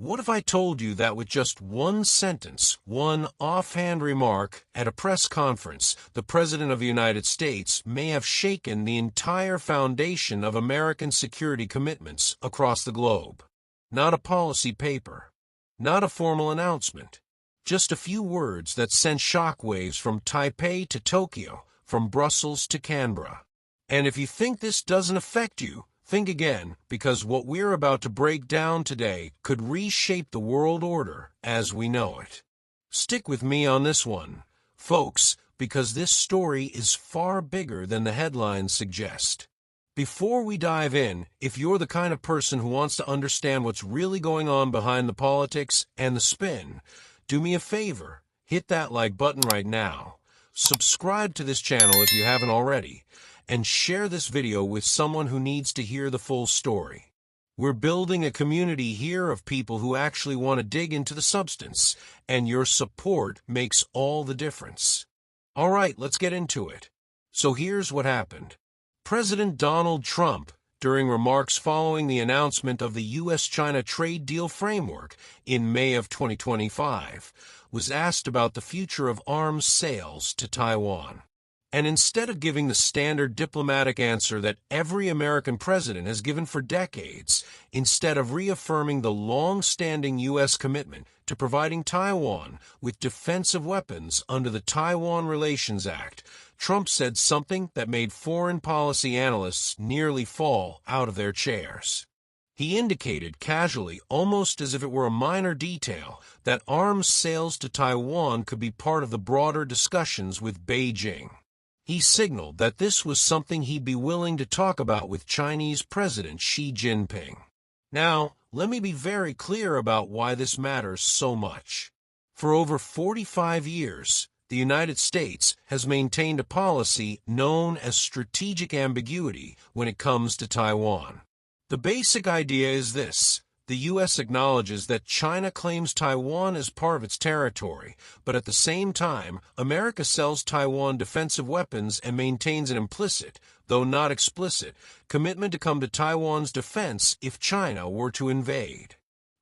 What if I told you that with just one sentence, one offhand remark at a press conference, the President of the United States may have shaken the entire foundation of American security commitments across the globe? Not a policy paper, not a formal announcement, just a few words that sent shockwaves from Taipei to Tokyo, from Brussels to Canberra. And if you think this doesn't affect you, think again, because what we're about to break down today could reshape the world order as we know it. Stick with me on this one, folks, because this story is far bigger than the headlines suggest. Before we dive in, if you're the kind of person who wants to understand what's really going on behind the politics and the spin, do me a favor, hit that like button right now. Subscribe to this channel if you haven't already, and share this video with someone who needs to hear the full story. We're building a community here of people who actually want to dig into the substance, and your support makes all the difference. All right, let's get into it. So here's what happened. President Donald Trump, during remarks following the announcement of the U.S.-China trade deal framework in May of 2025, was asked about the future of arms sales to Taiwan. And instead of giving the standard diplomatic answer that every American president has given for decades, instead of reaffirming the long-standing U.S. commitment to providing Taiwan with defensive weapons under the Taiwan Relations Act, Trump said something that made foreign policy analysts nearly fall out of their chairs. He indicated casually, almost as if it were a minor detail, that arms sales to Taiwan could be part of the broader discussions with Beijing. He signaled that this was something he'd be willing to talk about with Chinese President Xi Jinping. Now, let me be very clear about why this matters so much. For over 45 years, the United States has maintained a policy known as strategic ambiguity when it comes to Taiwan. The basic idea is this. The U.S. acknowledges that China claims Taiwan as part of its territory, but at the same time, America sells Taiwan defensive weapons and maintains an implicit, though not explicit, commitment to come to Taiwan's defense if China were to invade.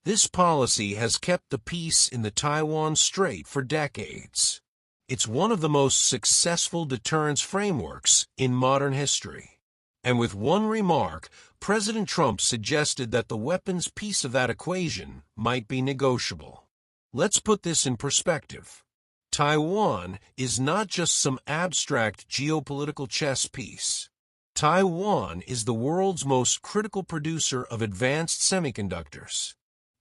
This policy has kept the peace in the Taiwan Strait for decades. It's one of the most successful deterrence frameworks in modern history. And with one remark, President Trump suggested that the weapons piece of that equation might be negotiable. Let's put this in perspective. Taiwan is not just some abstract geopolitical chess piece. Taiwan is the world's most critical producer of advanced semiconductors.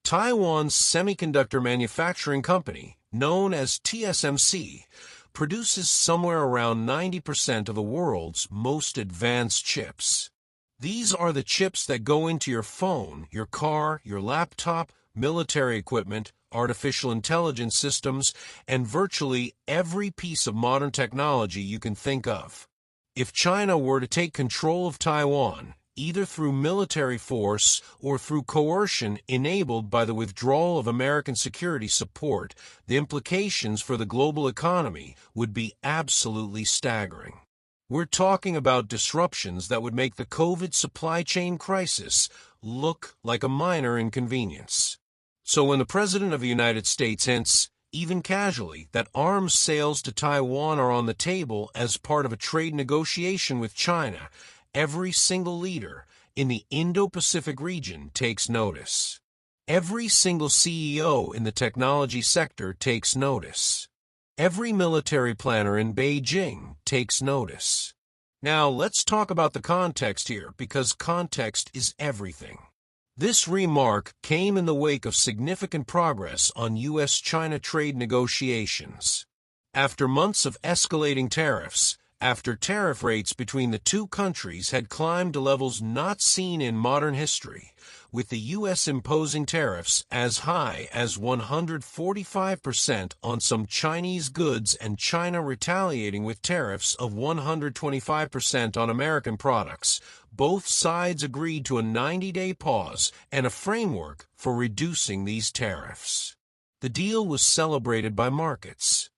Taiwan's semiconductor manufacturing company, known as TSMC, produces somewhere around 90% of the world's most advanced chips. These are the chips that go into your phone, your car, your laptop, military equipment, artificial intelligence systems, and virtually every piece of modern technology you can think of. If China were to take control of Taiwan, either through military force or through coercion enabled by the withdrawal of American security support, the implications for the global economy would be absolutely staggering. We're talking about disruptions that would make the COVID supply chain crisis look like a minor inconvenience. So when the President of the United States hints, even casually, that arms sales to Taiwan are on the table as part of a trade negotiation with China, every single leader in the Indo-Pacific region takes notice. Every single CEO in the technology sector takes notice. Every military planner in Beijing takes notice. Now, let's talk about the context here, because context is everything. This remark came in the wake of significant progress on U.S.-China trade negotiations. After months of escalating tariffs, after tariff rates between the two countries had climbed to levels not seen in modern history, with the U.S. imposing tariffs as high as 145% on some Chinese goods and China retaliating with tariffs of 125% on American products, both sides agreed to a 90-day pause and a framework for reducing these tariffs. The deal was celebrated by markets.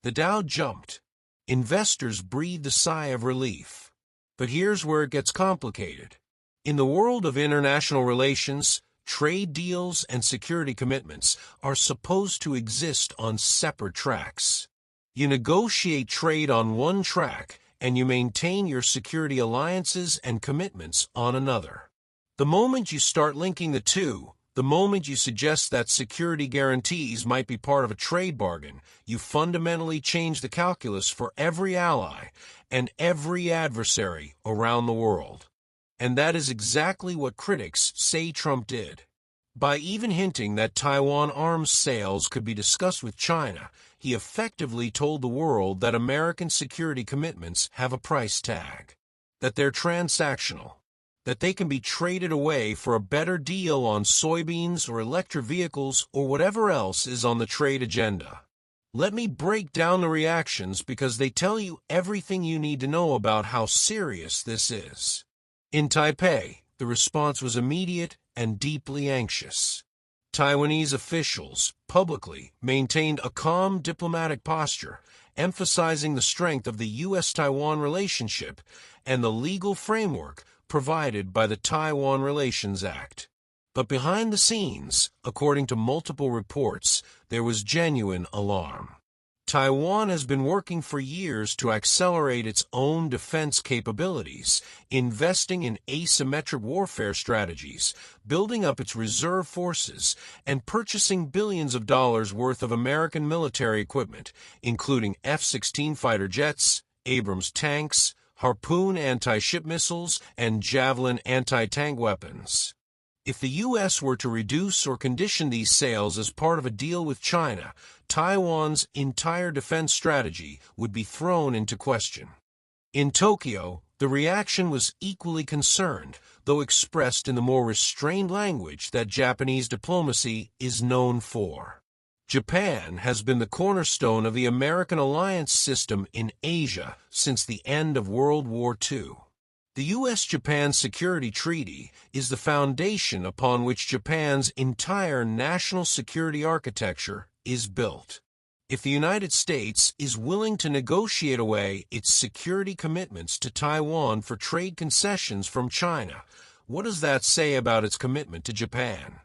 The Dow jumped. Investors breathed a sigh of relief. But here's where it gets complicated. In the world of international relations, trade deals and security commitments are supposed to exist on separate tracks. You negotiate trade on one track, and you maintain your security alliances and commitments on another. The moment you start linking the two, the moment you suggest that security guarantees might be part of a trade bargain, you fundamentally change the calculus for every ally and every adversary around the world. And that is exactly what critics say Trump did. By even hinting that Taiwan arms sales could be discussed with China, he effectively told the world that American security commitments have a price tag, that they're transactional, that they can be traded away for a better deal on soybeans or electric vehicles or whatever else is on the trade agenda. Let me break down the reactions because they tell you everything you need to know about how serious this is. In Taipei, the response was immediate and deeply anxious. Taiwanese officials publicly maintained a calm diplomatic posture, emphasizing the strength of the U.S.-Taiwan relationship and the legal framework provided by the Taiwan Relations Act. But behind the scenes, according to multiple reports, there was genuine alarm. Taiwan has been working for years to accelerate its own defense capabilities, investing in asymmetric warfare strategies, building up its reserve forces, and purchasing billions of dollars worth of American military equipment, including F-16 fighter jets, Abrams tanks, Harpoon anti-ship missiles, and Javelin anti-tank weapons. If the U.S. were to reduce or condition these sales as part of a deal with China, Taiwan's entire defense strategy would be thrown into question. In Tokyo, the reaction was equally concerned, though expressed in the more restrained language that Japanese diplomacy is known for. Japan has been the cornerstone of the American alliance system in Asia since the end of World War II. The U.S.-Japan Security Treaty is the foundation upon which Japan's entire national security architecture is built. If the United States is willing to negotiate away its security commitments to Taiwan for trade concessions from China, what does that say about its commitment to Japan?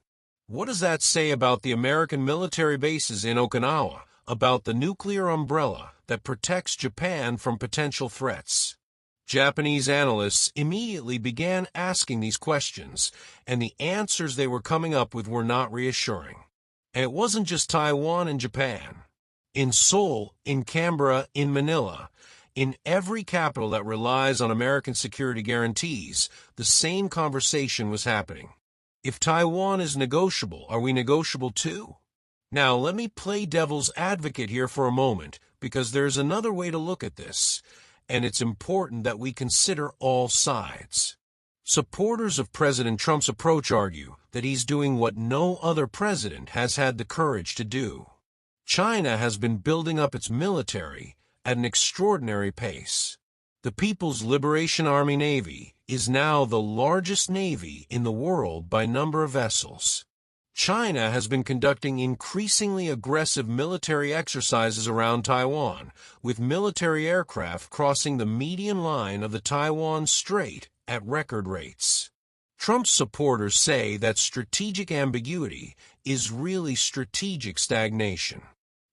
What does that say about the American military bases in Okinawa, about the nuclear umbrella that protects Japan from potential threats? Japanese analysts immediately began asking these questions, and the answers they were coming up with were not reassuring. And it wasn't just Taiwan and Japan. In Seoul, in Canberra, in Manila, in every capital that relies on American security guarantees, the same conversation was happening. If Taiwan is negotiable, are we negotiable too? Now, let me play devil's advocate here for a moment, because there's another way to look at this, and it's important that we consider all sides. Supporters of President Trump's approach argue that he's doing what no other president has had the courage to do. China has been building up its military at an extraordinary pace. The People's Liberation Army Navy is now the largest navy in the world by number of vessels. China has been conducting increasingly aggressive military exercises around Taiwan, with military aircraft crossing the median line of the Taiwan Strait at record rates. Trump's supporters say that strategic ambiguity is really strategic stagnation.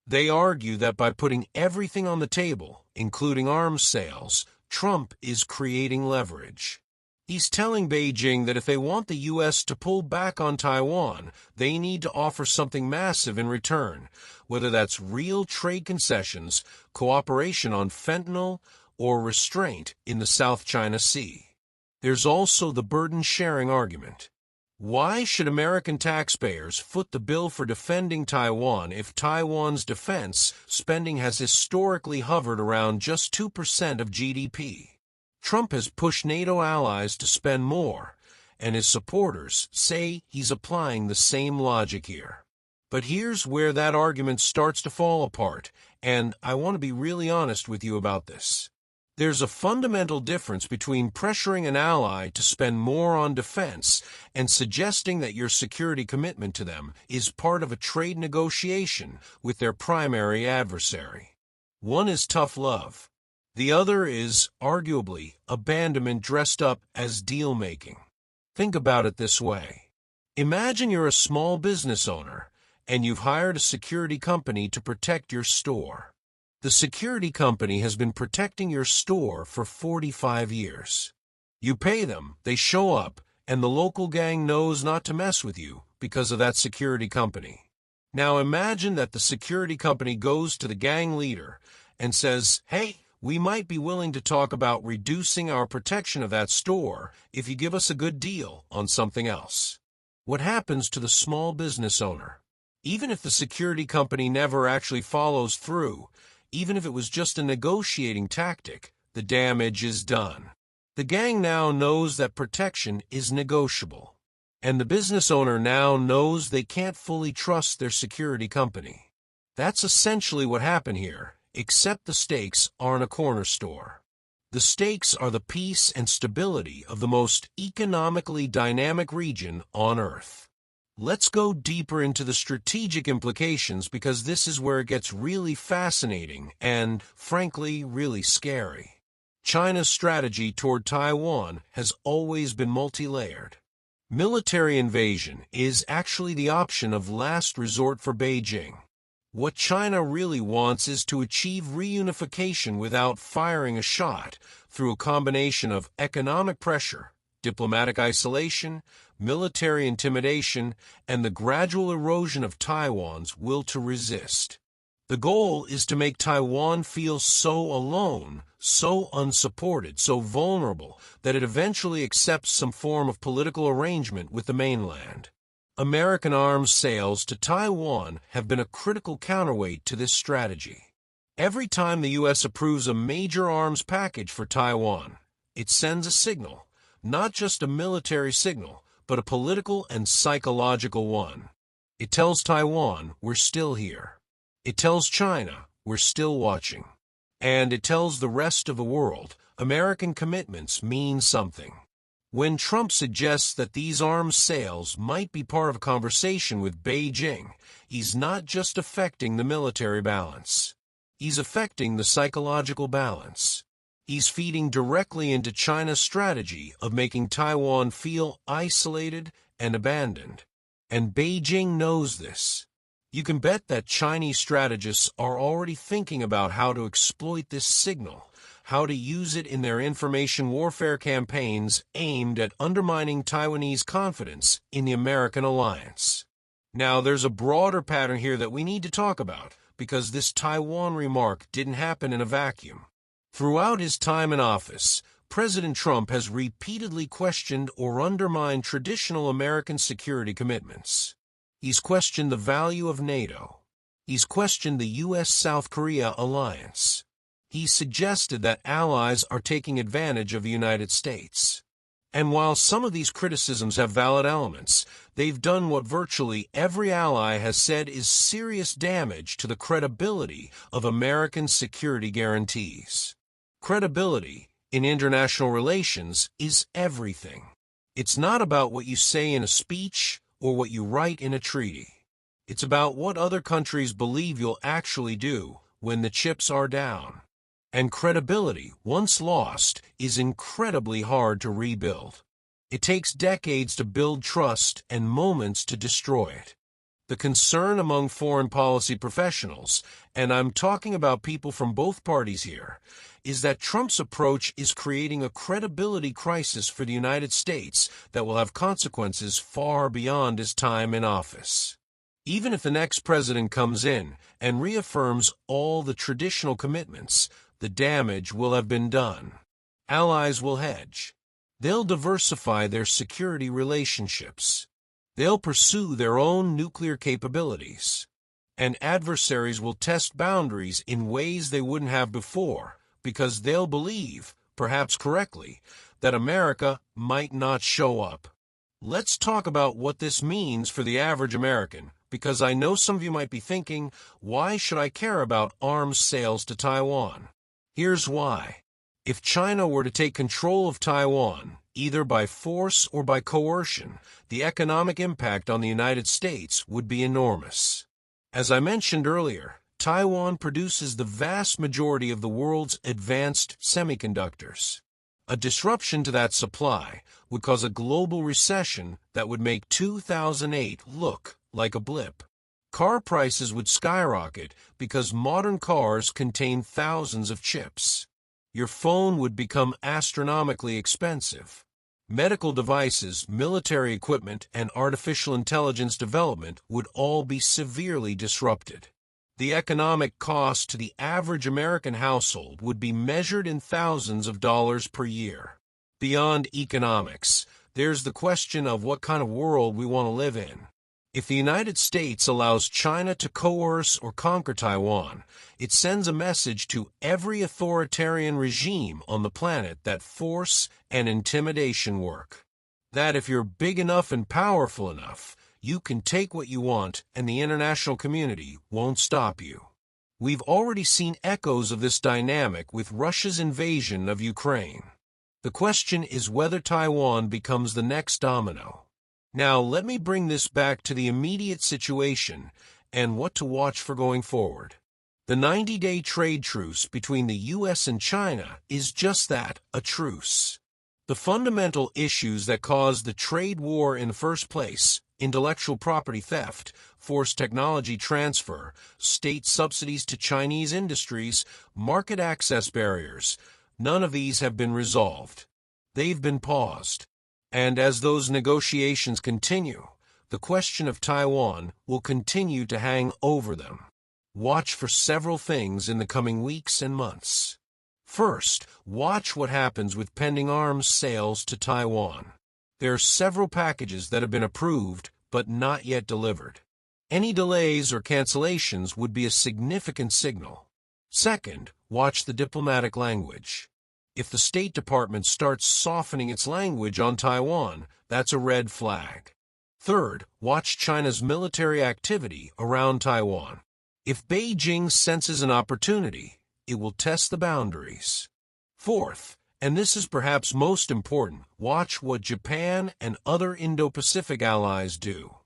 They argue that by putting everything on the table, including arms sales, Trump is creating leverage. He's telling Beijing that if they want the U.S. to pull back on Taiwan, they need to offer something massive in return, whether that's real trade concessions, cooperation on fentanyl, or restraint in the South China Sea. There's also the burden-sharing argument. Why should American taxpayers foot the bill for defending Taiwan if Taiwan's defense spending has historically hovered around just 2% of GDP? Trump has pushed NATO allies to spend more, and his supporters say he's applying the same logic here. But here's where that argument starts to fall apart, and I want to be really honest with you about this. There's a fundamental difference between pressuring an ally to spend more on defense and suggesting that your security commitment to them is part of a trade negotiation with their primary adversary. One is tough love. The other is, arguably, abandonment dressed up as deal-making. Think about it this way. Imagine you're a small business owner, and you've hired a security company to protect your store. The security company has been protecting your store for 45 years. You pay them, they show up, and the local gang knows not to mess with you because of that security company. Now imagine that the security company goes to the gang leader and says, "Hey, we might be willing to talk about reducing our protection of that store if you give us a good deal on something else." What happens to the small business owner? Even if the security company never actually follows through, even if it was just a negotiating tactic, the damage is done. The gang now knows that protection is negotiable, and the business owner now knows they can't fully trust their security company. That's essentially what happened here, except the stakes aren't a corner store. The stakes are the peace and stability of the most economically dynamic region on Earth. Let's go deeper into the strategic implications because this is where it gets really fascinating and, frankly, really scary. China's strategy toward Taiwan has always been multi-layered. Military invasion is actually the option of last resort for Beijing. What China really wants is to achieve reunification without firing a shot through a combination of economic pressure, diplomatic isolation, military intimidation, and the gradual erosion of Taiwan's will to resist. The goal is to make Taiwan feel so alone, so unsupported, so vulnerable, that it eventually accepts some form of political arrangement with the mainland. American arms sales to Taiwan have been a critical counterweight to this strategy. Every time the U.S. approves a major arms package for Taiwan, it sends a signal, not just a military signal, but a political and psychological one. It tells Taiwan, we're still here. It tells China, we're still watching. And it tells the rest of the world, American commitments mean something. When Trump suggests that these arms sales might be part of a conversation with Beijing, he's not just affecting the military balance. He's affecting the psychological balance. He's feeding directly into China's strategy of making Taiwan feel isolated and abandoned. And Beijing knows this. You can bet that Chinese strategists are already thinking about how to exploit this signal, how to use it in their information warfare campaigns aimed at undermining Taiwanese confidence in the American alliance. Now, there's a broader pattern here that we need to talk about, because this Taiwan remark didn't happen in a vacuum. Throughout his time in office, President Trump has repeatedly questioned or undermined traditional American security commitments. He's questioned the value of NATO. He's questioned the U.S.-South Korea alliance. He suggested that allies are taking advantage of the United States. And while some of these criticisms have valid elements, they've done what virtually every ally has said is serious damage to the credibility of American security guarantees. Credibility in international relations is everything. It's not about what you say in a speech or what you write in a treaty. It's about what other countries believe you'll actually do when the chips are down. And credibility, once lost, is incredibly hard to rebuild. It takes decades to build trust and moments to destroy it. The concern among foreign policy professionals, and I'm talking about people from both parties here, is that Trump's approach is creating a credibility crisis for the United States that will have consequences far beyond his time in office. Even if the next president comes in and reaffirms all the traditional commitments, the damage will have been done. Allies will hedge. They'll diversify their security relationships. They'll pursue their own nuclear capabilities. And adversaries will test boundaries in ways they wouldn't have before, because they'll believe, perhaps correctly, that America might not show up. Let's talk about what this means for the average American, because I know some of you might be thinking, why should I care about arms sales to Taiwan? Here's why. If China were to take control of Taiwan, either by force or by coercion, the economic impact on the United States would be enormous. As I mentioned earlier, Taiwan produces the vast majority of the world's advanced semiconductors. A disruption to that supply would cause a global recession that would make 2008 look like a blip. Car prices would skyrocket because modern cars contain thousands of chips. Your phone would become astronomically expensive. Medical devices, military equipment, and artificial intelligence development would all be severely disrupted. The economic cost to the average American household would be measured in thousands of dollars per year. Beyond economics, there's the question of what kind of world we want to live in. If the United States allows China to coerce or conquer Taiwan, it sends a message to every authoritarian regime on the planet that force and intimidation work. That if you're big enough and powerful enough, you can take what you want and the international community won't stop you. We've already seen echoes of this dynamic with Russia's invasion of Ukraine. The question is whether Taiwan becomes the next domino. Now, let me bring this back to the immediate situation and what to watch for going forward. The 90-day trade truce between the U.S. and China is just that, a truce. The fundamental issues that caused the trade war in the first place, intellectual property theft, forced technology transfer, state subsidies to Chinese industries, market access barriers, none of these have been resolved. They've been paused. And as those negotiations continue, the question of Taiwan will continue to hang over them. Watch for several things in the coming weeks and months. First, watch what happens with pending arms sales to Taiwan. There are several packages that have been approved but not yet delivered. Any delays or cancellations would be a significant signal. Second, watch the diplomatic language. If the State Department starts softening its language on Taiwan, that's a red flag. Third, watch China's military activity around Taiwan. If Beijing senses an opportunity, it will test the boundaries. Fourth, and this is perhaps most important, watch what Japan and other Indo-Pacific allies do.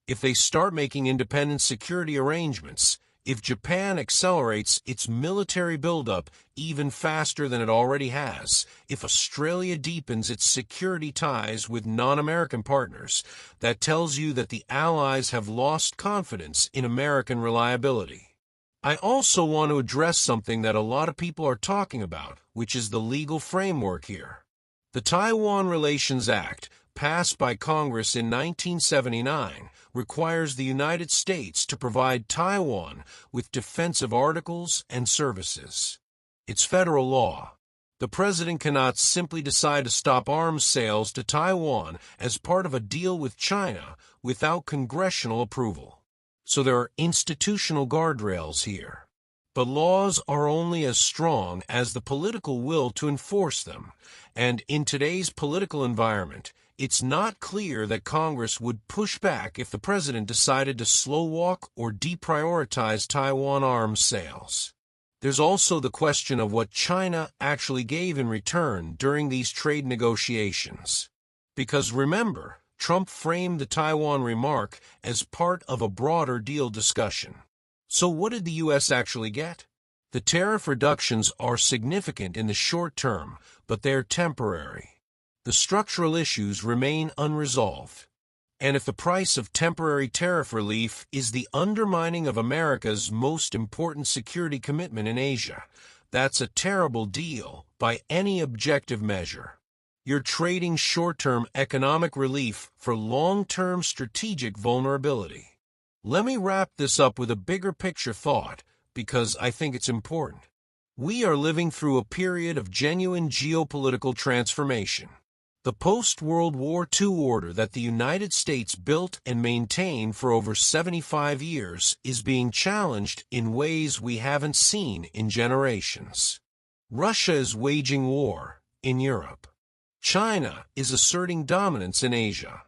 If they start making independent security arrangements, if Japan accelerates its military buildup even faster than it already has, if Australia deepens its security ties with non-American partners, that tells you that the Allies have lost confidence in American reliability. I also want to address something that a lot of people are talking about, which is the legal framework here. The Taiwan Relations Act, passed by Congress in 1979, requires the United States to provide Taiwan with defensive articles and services. It's federal law. The president cannot simply decide to stop arms sales to Taiwan as part of a deal with China without congressional approval. So there are institutional guardrails here. But laws are only as strong as the political will to enforce them, and in today's political environment, it's not clear that Congress would push back if the president decided to slow walk or deprioritize Taiwan arms sales. There's also the question of what China actually gave in return during these trade negotiations. Because remember, Trump framed the Taiwan remark as part of a broader deal discussion. So what did the U.S. actually get? The tariff reductions are significant in the short term, but they're temporary. The structural issues remain unresolved. And if the price of temporary tariff relief is the undermining of America's most important security commitment in Asia, that's a terrible deal by any objective measure. You're trading short-term economic relief for long-term strategic vulnerability. Let me wrap this up with a bigger picture thought, because I think it's important. We are living through a period of genuine geopolitical transformation. The post-World War II order that the United States built and maintained for over 75 years is being challenged in ways we haven't seen in generations. Russia is waging war in Europe. China is asserting dominance in Asia.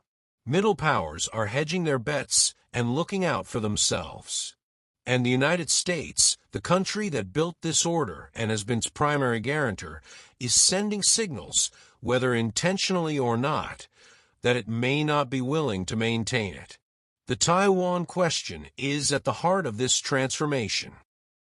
Middle powers are hedging their bets and looking out for themselves. And the United States, the country that built this order and has been its primary guarantor, is sending signals, whether intentionally or not, that it may not be willing to maintain it. The Taiwan question is at the heart of this transformation.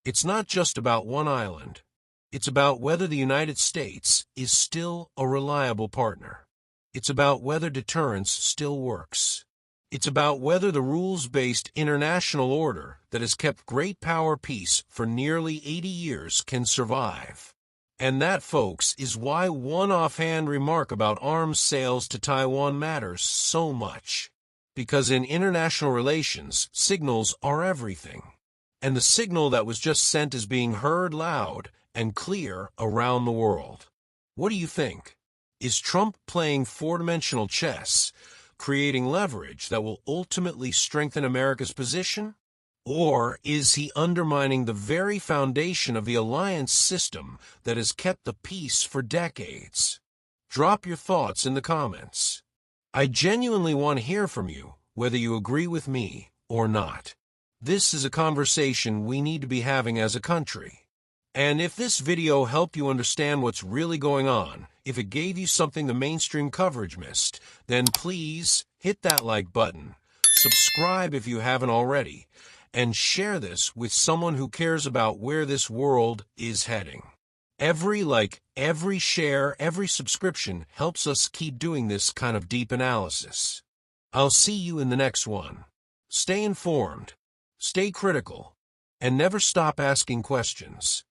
It's not just about one island. It's about whether the United States is still a reliable partner. It's about whether deterrence still works. It's about whether the rules-based international order that has kept great power peace for nearly 80 years can survive. And that, folks, is why one offhand remark about arms sales to Taiwan matters so much. Because in international relations, signals are everything. And the signal that was just sent is being heard loud and clear around the world. What do you think? Is Trump playing four-dimensional chess, creating leverage that will ultimately strengthen America's position? Or is he undermining the very foundation of the alliance system that has kept the peace for decades? Drop your thoughts in the comments. I genuinely want to hear from you, whether you agree with me or not. This is a conversation we need to be having as a country. And if this video helped you understand what's really going on, if it gave you something the mainstream coverage missed, then please hit that like button, subscribe if you haven't already, and share this with someone who cares about where this world is heading. Every like, every share, every subscription helps us keep doing this kind of deep analysis. I'll see you in the next one. Stay informed, stay critical, and never stop asking questions.